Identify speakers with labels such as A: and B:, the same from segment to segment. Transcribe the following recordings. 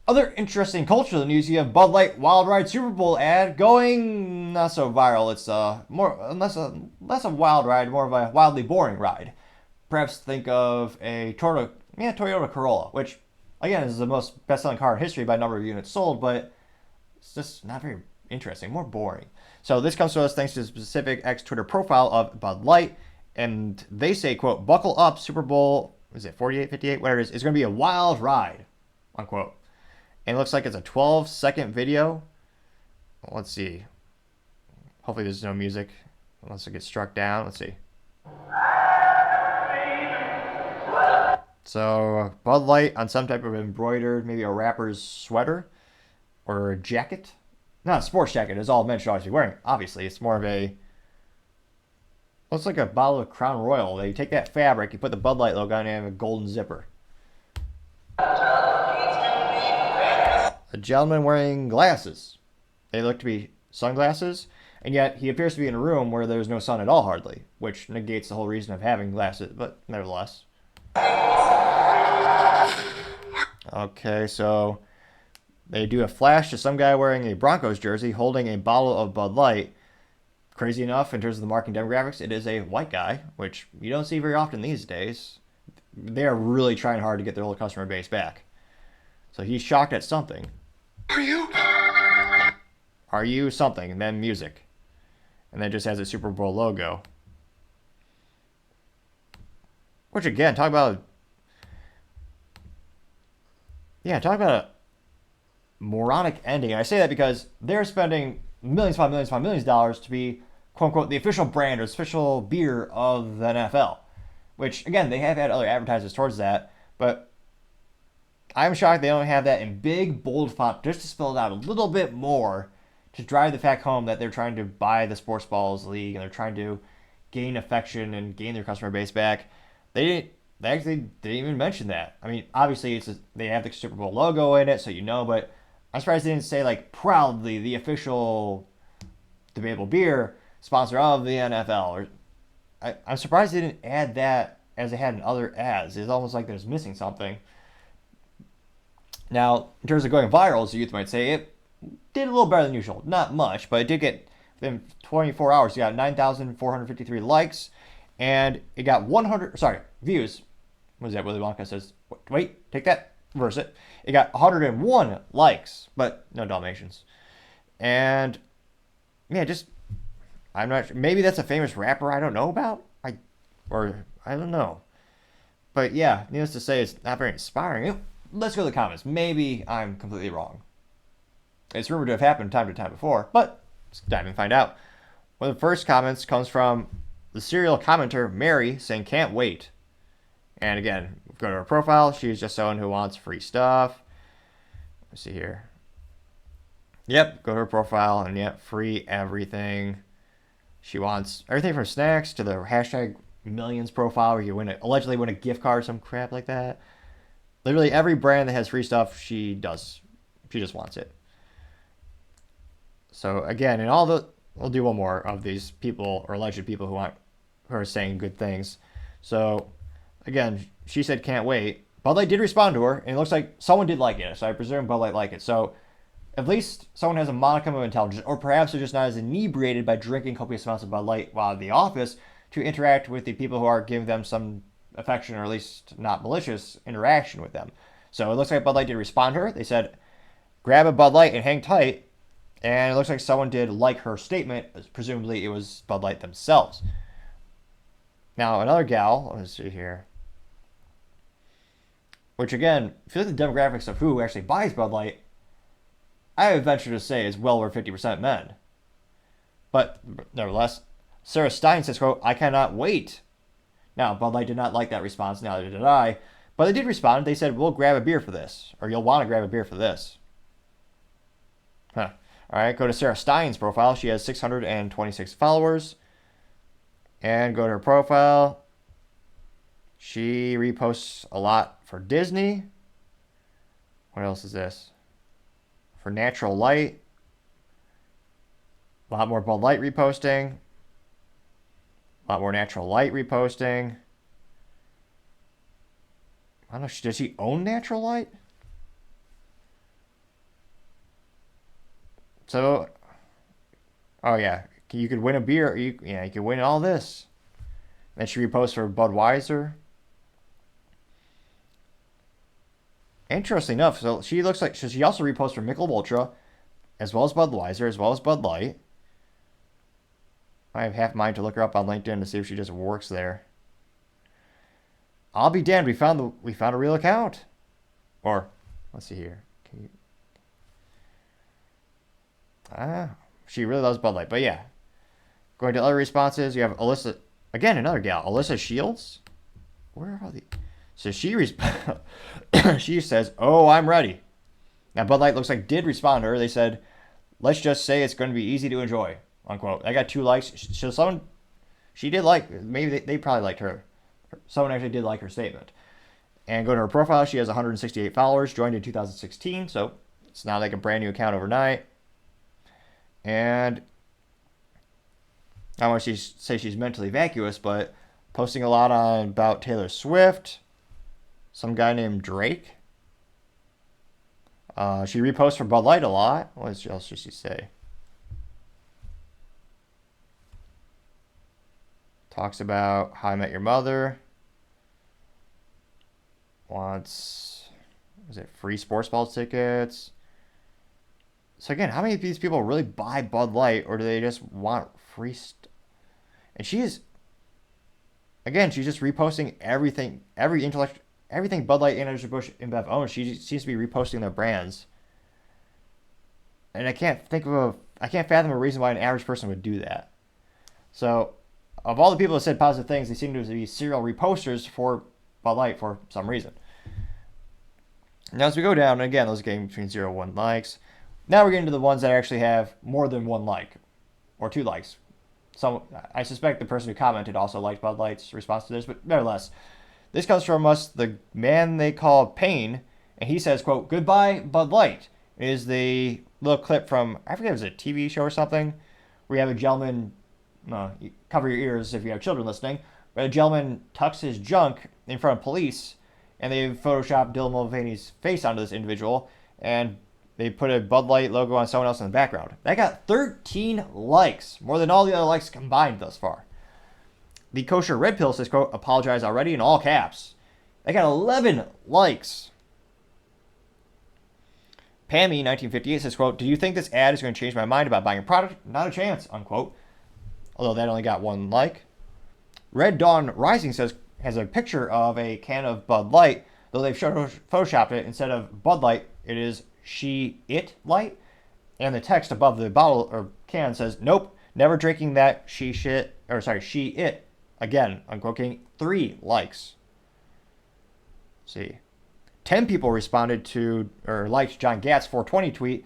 A: Other interesting cultural news: you have Bud Light Wild Ride Super Bowl ad going not so viral. It's more less a wild ride, more of a wildly boring ride. Perhaps think of a Toyota Corolla, which again is the most best-selling car in history by number of units sold, but it's just not very interesting, more boring. So this comes to us thanks to the specific X Twitter profile of Bud Light, and they say, "quote Buckle up, Super Bowl is it 48, 58, whatever it is. It's going to be a wild ride," unquote. And it looks like it's a 12-second video. Let's see. Hopefully there's no music unless it gets struck down. Let's see. So Bud Light on some type of embroidered, maybe a rapper's sweater or a jacket. Not a sports jacket, as all men should always be wearing. Obviously, it's more of a. Looks like a bottle of Crown Royal. They take that fabric, you put the Bud Light logo on it, and have a golden zipper. A gentleman wearing glasses. They look to be sunglasses, and yet he appears to be in a room where there's no sun at all, hardly, which negates the whole reason of having glasses, but nevertheless. Okay, so they do a flash to some guy wearing a Broncos jersey holding a bottle of Bud Light. Crazy enough, in terms of the marketing demographics, it is a white guy, which you don't see very often these days. They are really trying hard to get their old customer base back. So he's shocked at something.
B: Are you?
A: Are you something? And then music. And then it just has a Super Bowl logo. Which again, talk about a moronic ending. And I say that because they're spending millions upon millions upon millions of dollars to be, quote unquote, the official brand or official beer of the NFL. Which, again, they have had other advertisements towards that. But I'm shocked they don't have that in big, bold font just to spell it out a little bit more to drive the fact home that they're trying to buy the Sports Balls League and they're trying to gain affection and gain their customer base back. They actually didn't even mention that. I mean, obviously they have the Super Bowl logo in it, so you know, but I'm surprised they didn't say, like, proudly the official debatable beer sponsor of the NFL. Or I'm surprised they didn't add that as they had in other ads. It's almost like there's missing something. Now, in terms of going viral, as the youth might say, it did a little better than usual. Not much, but it did get, within 24 hours, it got 9,453 likes, and it got views. What is that? Willy Wonka says, wait, take that, reverse it. It got 101 likes, but no Dalmatians. And, yeah, I'm not sure. Maybe that's a famous rapper I don't know about? I don't know. But, yeah, needless to say, it's not very inspiring. Let's go to the comments. Maybe I'm completely wrong. It's rumored to have happened time to time before, but let's dive and find out. One of the first comments comes from the serial commenter Mary saying, "Can't wait." And again, go to her profile. She's just someone who wants free stuff. Let's see here. Yep, go to her profile, and yep, free everything. She wants everything from snacks to the hashtag millions profile where you allegedly win a gift card or some crap like that. Literally every brand that has free stuff, she does. She just wants it. So again, we'll do one more of these people or alleged people who are saying good things. So again, she said can't wait. Bud Light did respond to her, and it looks like someone did like it. So I presume Bud Light liked it. So at least someone has a modicum of intelligence, or perhaps they're just not as inebriated by drinking copious amounts of Bud Light while in the office to interact with the people who are giving them some affection, or at least not malicious interaction with them. So it looks like Bud Light did respond to her. They said, grab a Bud Light and hang tight. And it looks like someone did like her statement. Presumably it was Bud Light themselves. Now another gal, let's see here. Which again, if you look at the demographics of who actually buys Bud Light, I would venture to say is well over 50% men. But nevertheless, Sarah Stein says, quote, "I cannot wait." Now, Bud Light did not like that response, neither did I. But they did respond. They said, "We'll grab a beer for this." Or, "You'll want to grab a beer for this." Huh. All right, go to Sarah Stein's profile. She has 626 followers. And go to her profile. She reposts a lot for Disney. What else is this? For Natural Light. A lot more Bud Light reposting. A lot more Natural Light reposting. I don't know. Does she own Natural Light? So, oh yeah, you could win a beer. You could win all this. Then she reposts for Budweiser. Interesting enough, so she looks like she also reposts for Michelob Ultra, as well as Budweiser, as well as Bud Light. I have half mind to look her up on LinkedIn to see if she just works there. I'll be damned. We found a real account. Or let's see here. She really loves Bud Light, but yeah. Going to other responses, you have Alyssa again, another gal, Alyssa Shields. Where are the? So she says, "Oh, I'm ready." Now Bud Light looks like did respond to her. They said, "Let's just say it's going to be easy to enjoy." Unquote. I got 2 likes. So someone, she did like. Maybe they probably liked her. Someone actually did like her statement. And go to her profile. She has 168 followers. Joined in 2016. So it's not like a brand new account overnight. And I don't want to say she's mentally vacuous, but posting a lot on about Taylor Swift. Some guy named Drake. She reposts for Bud Light a lot. What else does she say? Talks about How I Met Your Mother. Wants, is it free sports ball tickets? So again, how many of these people really buy Bud Light, or do they just want free stuff? And she's just reposting everything, everything Bud Light, Anheuser-Busch, InBev owns. She seems to be reposting their brands. And I can't fathom a reason why an average person would do that. So, of all the people that said positive things, they seem to be serial reposters for Bud Light for some reason. Now, as we go down, again, those are getting between 0 and 1 likes. Now we're getting to the ones that actually have more than 1 like or 2 likes. So I suspect the person who commented also liked Bud Light's response to this, but nevertheless, this comes from the man they call Payne, and he says, quote, "Goodbye, Bud Light," is the little clip from, I forget if it was a TV show or something, where you have a gentleman, you cover your ears if you have children listening, but a gentleman tucks his junk in front of police, and they photoshopped Dylan Mulvaney's face onto this individual, and they put a Bud Light logo on someone else in the background. That got 13 likes, more than all the other likes combined thus far. The Kosher Red Pill says, quote, "Apologize already," in all caps. That got 11 likes. Pammy, 1958, says, quote, "Do you think this ad is going to change my mind about buying a product? Not a chance," unquote. Although that only got 1 like. Red Dawn Rising has a picture of a can of Bud Light, though they've photoshopped it. Instead of Bud Light, it is She-It Light. And the text above the bottle or can says, "Nope, never drinking that She-It again," unquote, getting 3 likes. Let's see. 10 people responded to or liked John Gatt's 420 tweet,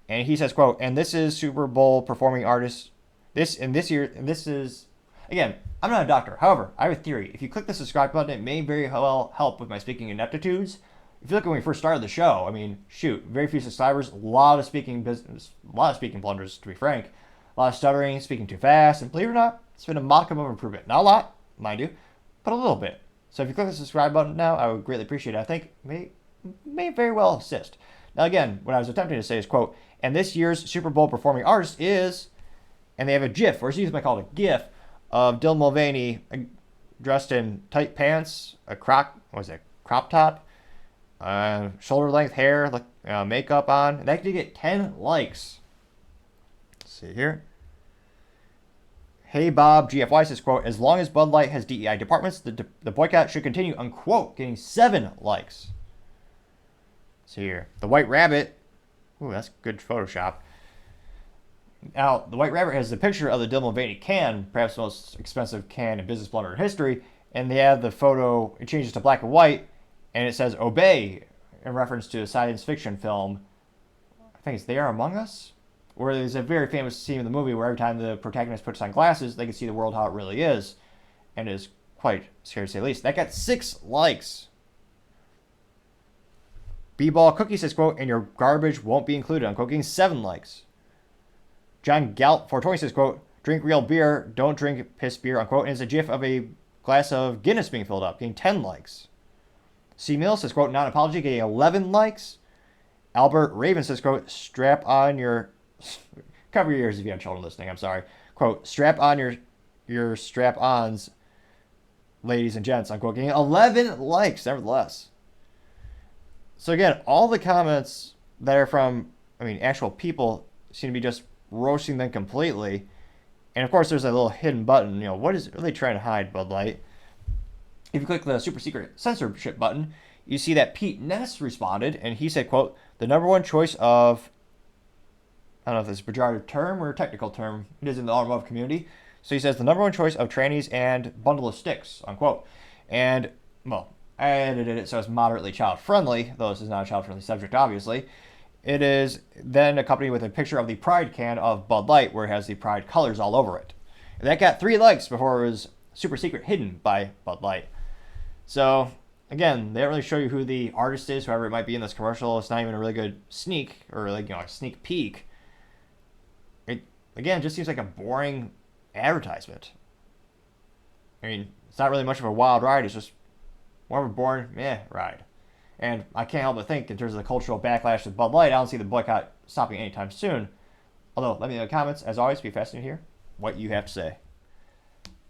A: and he says, quote, "And this is Super Bowl performing artist. This is, again, I'm not a doctor. However, I have a theory. If you click the subscribe button, it may very well help with my speaking ineptitudes. If you look at when we first started the show, I mean, shoot, very few subscribers, a lot of speaking blunders, to be frank, a lot of stuttering, speaking too fast, and believe it or not, it's been a modicum of improvement. Not a lot, mind you, but a little bit. So if you click the subscribe button now, I would greatly appreciate it. I think may very well assist. Now again, what I was attempting to say is, quote, "And this year's Super Bowl performing artist is," and they have a GIF, or as you might call it, a GIF, of Dylan Mulvaney dressed in tight pants, a crop top, shoulder length hair, makeup on. That did get 10 likes. Let's see here. Hey Bob GFY says, quote, "As long as Bud Light has DEI departments, the boycott should continue," unquote, getting 7 likes. See here. The White Rabbit. Ooh, that's good Photoshop. Now, the White Rabbit has the picture of the Dylan Mulvaney can, perhaps the most expensive can in business blunder history, and they have the photo, it changes to black and white, and it says "Obey," in reference to a science fiction film. I think it's They Are Among Us, where there's a very famous scene in the movie where every time the protagonist puts on glasses, they can see the world how it really is, and it is quite scary to say the least. That got 6 likes. B-Ball Cookie says, quote, "And your garbage won't be included," unquote, getting 7 likes. John Galt 420 says, quote, "Drink real beer, don't drink piss beer," unquote, and it's a gif of a glass of Guinness being filled up, getting 10 likes. C. Mill says, quote, "Not an apology," getting 11 likes. Albert Raven says, quote, "Strap on your cover your ears if you have children listening. I'm sorry. Quote, strap on your strap-ons, ladies and gents. Unquote. Getting 11 likes, nevertheless. So again, all the comments that are from, actual people seem to be just roasting them completely. And of course, there's a little hidden button. What is it really trying to hide, Bud Light? If you click the super secret censorship button, you see that Pete Ness responded, and he said, quote, the number one choice of, I don't know if this is a pejorative term or a technical term, it is in the automotive community. So he says, the number one choice of trannies and bundle of sticks, unquote. And, well, I edited it so it's moderately child-friendly, though this is not a child-friendly subject, obviously. It is then accompanied with a picture of the Pride can of Bud Light, where it has the Pride colors all over it. And that got 3 likes before it was super secret hidden by Bud Light. So, again, they don't really show you who the artist is, whoever it might be in this commercial. It's not even a really good sneak, or a sneak peek. It, again, just seems like a boring advertisement. It's not really much of a wild ride. It's just more of a boring, ride. And I can't help but think, in terms of the cultural backlash with Bud Light, I don't see the boycott stopping anytime soon. Although, let me know in the comments. As always, be fascinated to hear what you have to say.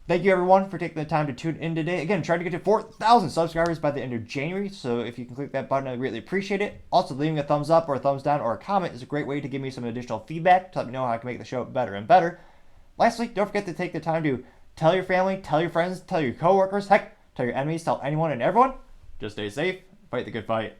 A: Thank you, everyone, for taking the time to tune in today. Again, trying to get to 4,000 subscribers by the end of January, so if you can click that button, I'd greatly appreciate it. Also, leaving a thumbs up or a thumbs down or a comment is a great way to give me some additional feedback to let me know how I can make the show better and better. Lastly, don't forget to take the time to tell your family, tell your friends, tell your coworkers, heck, tell your enemies, tell anyone and everyone. Just stay safe, fight the good fight.